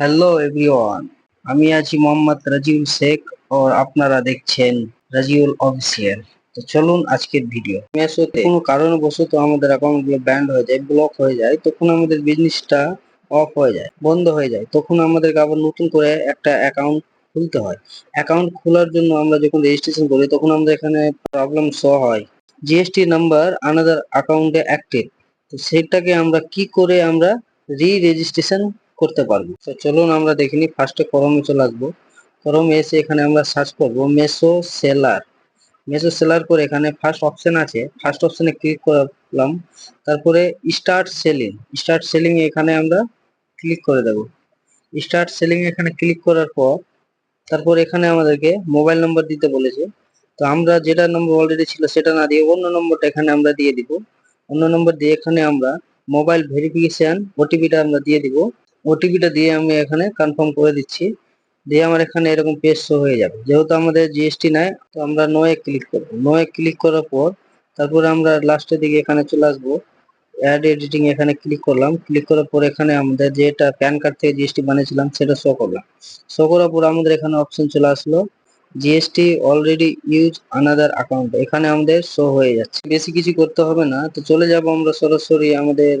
Hello everyone. আমি আছি মোহাম্মদ রাজিউল শেখ और আপনারা দেখছেন রাজিউল অফিসিয়াল। তো চলুন আজকের ভিডিও। মেসোতে কোনো কারণবশত আমাদের অ্যাকাউন্টগুলো ব্যান্ড হয়ে যায়, ব্লক হয়ে যায়, তখন আমাদের বিজনেসটা অফ হয়ে যায়, বন্ধ হয়ে যায়, তখন আমাদেরকে আবার নতুন করে একটা অ্যাকাউন্ট খুলতে হয়। অ্যাকাউন্ট খোলার জন্য আমরা যখন রেজিস্ট্রেশন করি তখন আমাদের এখানে প্রবলেম শো হয়, জিএসটি নাম্বার আনাদার অ্যাকাউন্টে অ্যাক্টিভ। তো সেটাকে আমরা কি করে আমরা রেজিস্ট্রেশন করতে পারবো। তো চলুন আমরা দেখে নিই। ফার্স্টে ক্রমে চলে আসবো। ক্রমে এসে এখানে আমরা সার্চ করব মেসো সেলার। মেসো সেলার করে এখানে ফার্স্ট অপশন আছে, ফার্স্ট অপশনে ক্লিক করলাম। তারপরে স্টার্ট সেলিং, স্টার্ট সেলিং এখানে আমরা ক্লিক করে দেব। স্টার্ট সেলিং এখানে ক্লিক করার পর তারপর এখানে আমাদেরকে মোবাইল নম্বর দিতে বলেছে। তো আমরা যেটা নম্বর অলরেডি ছিল সেটা না দিয়ে অন্য নম্বরটা এখানে আমরা দিয়ে দিব। অন্য নম্বর দিয়ে এখানে আমরা মোবাইল ভেরিফিকেশন ওটিপিটা আমরা দিয়ে দিব। ওটিপিটা দিয়ে আমি এখানে কনফার্ম করে দিচ্ছি। দিয়ে আমার এখানে এরকম পেজ শো হয়ে যাবে। যেহেতু আমাদের জিএসটি নাই, তো আমরা নোয়ে ক্লিক করব। নোয়ে ক্লিক করার পর তারপরে আমরা লাস্টের দিকে এখানে চলে আসবো। অ্যাড এডিটিং এখানে ক্লিক করলাম। ক্লিক করার পর এখানে আমাদের যেটা প্যান কার্ড থেকে জিএসটি বানিয়েছিলাম সেটা শো করলাম। শো করার পর আমাদের এখানে অপশন চলে আসলো GST already use another account, এখানে আমাদের শো হয়ে যাচ্ছে। বেশি কিছু করতে হবে না। তো চলে যাব আমরা সরাসরি আমাদের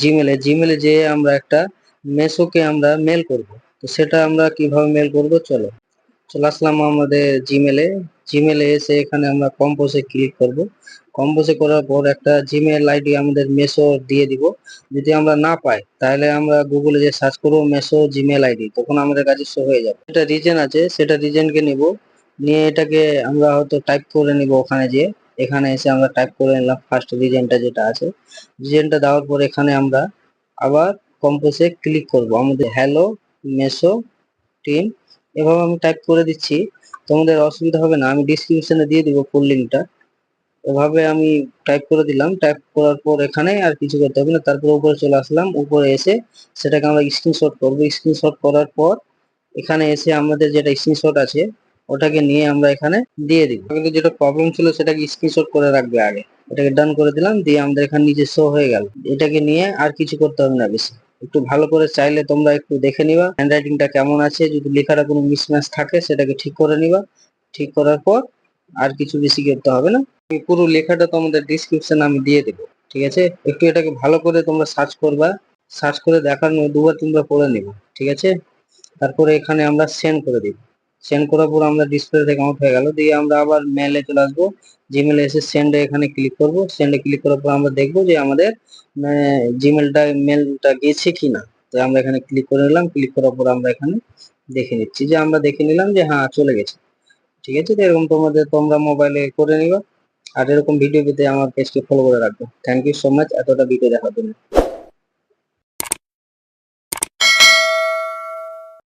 জিমেলে। জিমেলে যেয়ে আমরা একটা মেসোকে আমরা মেল করব। তো সেটা আমরা কিভাবে মেল করব, চলো চলে আসলাম আমাদের জিমেলে। জিমেলে এসে এখানে আমরা কম্পোজে ক্লিক করব। কম্পোজে করার পর একটা জিমেল আইডি আমাদের মেসো দিয়ে দিব। যদি আমরা না পাই তাহলে আমরা গুগলে যে সার্চ করবো মেসো জিমেল আইডি, তখন আমাদের কাছে শো হয়ে যাবে। এটা রিজন আছে, সেটা রিজনকে নিব। নিয়ে এটাকে আমরা হয়তো টাইপ করে নিব ওখানে যে, এখানে এসে আমরা টাইপ করে নিলাম ফার্স্ট রিজনটা যেটা আছে। রিজনটা দেওয়ার পর এখানে আমরা আবার কম্পোজে ক্লিক করব। আমাদের হ্যালো মেসো টিম এভাবে আমি টাইপ করে দিচ্ছি। তোমাদের অসুবিধা হবে না, আমি ডিসক্রিপশনে দিয়ে দিব ফুল লিঙ্কটা। এভাবে আমি টাইপ করে দিলাম। টাইপ করার পর এখানে আর কিছু করতে হবে না। তারপর উপরে চলে আসলাম। উপরে এসে সেটাকে আমরা স্ক্রিনশট করব। স্ক্রিনশট করার পর এখানে এসে আমাদের যেটা স্ক্রিনশট আছে ওটাকে নিয়ে আমরা এখানে দিয়ে দিব। কিন্তু যেটা প্রবলেম ছিল সেটাকে স্ক্রিনশট করে রাখবে আগে। এটাকে ডান করে দিলাম, দিয়ে আমাদের এখানে নিচে শো হয়ে গেল। এটাকে নিয়ে আর কিছু করতে হবে না বেশি। একটু ভালো করে চাইলে তোমরা একটু দেখে নিবা হ্যান্ডরাইটিংটা কেমন আছে, যদি লেখাটা কোনো মিসম্যাচ থাকে সেটাকে ঠিক করে নিবা। ঠিক করার পর আর কিছু বেশি করতে হবে না। পুরো লেখাটা তোমাদের ডিসক্রিপশন আমি দিয়ে দেবো, ঠিক আছে? একটু এটাকে ভালো করে তোমরা সার্চ করবা। সার্চ করে দেখার দুবার তিনবার পড়ে নিবা, ঠিক আছে? তারপরে এখানে আমরা সেন্ড করে দিব। সেন্ড করার পর আমরা ডিসপ্লে থেকে আউট হয়ে গেল। দিয়ে আমরা আবার মেলে চলে আসবো। জিমেলে এসে সেন্ডে এখানে ক্লিক করব। সেন্ডে ক্লিক করার পর আমরা দেখবো যে আমাদের জিমেলটা মেলটা গেছে কিনা। তো আমরা এখানে ক্লিক করে নিলাম। ক্লিক করার পর আমরা এখানে দেখে নিচ্ছি যে আমরা দেখে নিলাম যে হ্যাঁ চলে গেছে, ঠিক আছে? তো এরকম তোমরা মোবাইলে করে নিবা। আর এরকম ভিডিও পেতে আমার পেজকে ফলো করে রাখবে। থ্যাংক ইউ সো মাচ এতটা ভিডিও দেখার জন্য।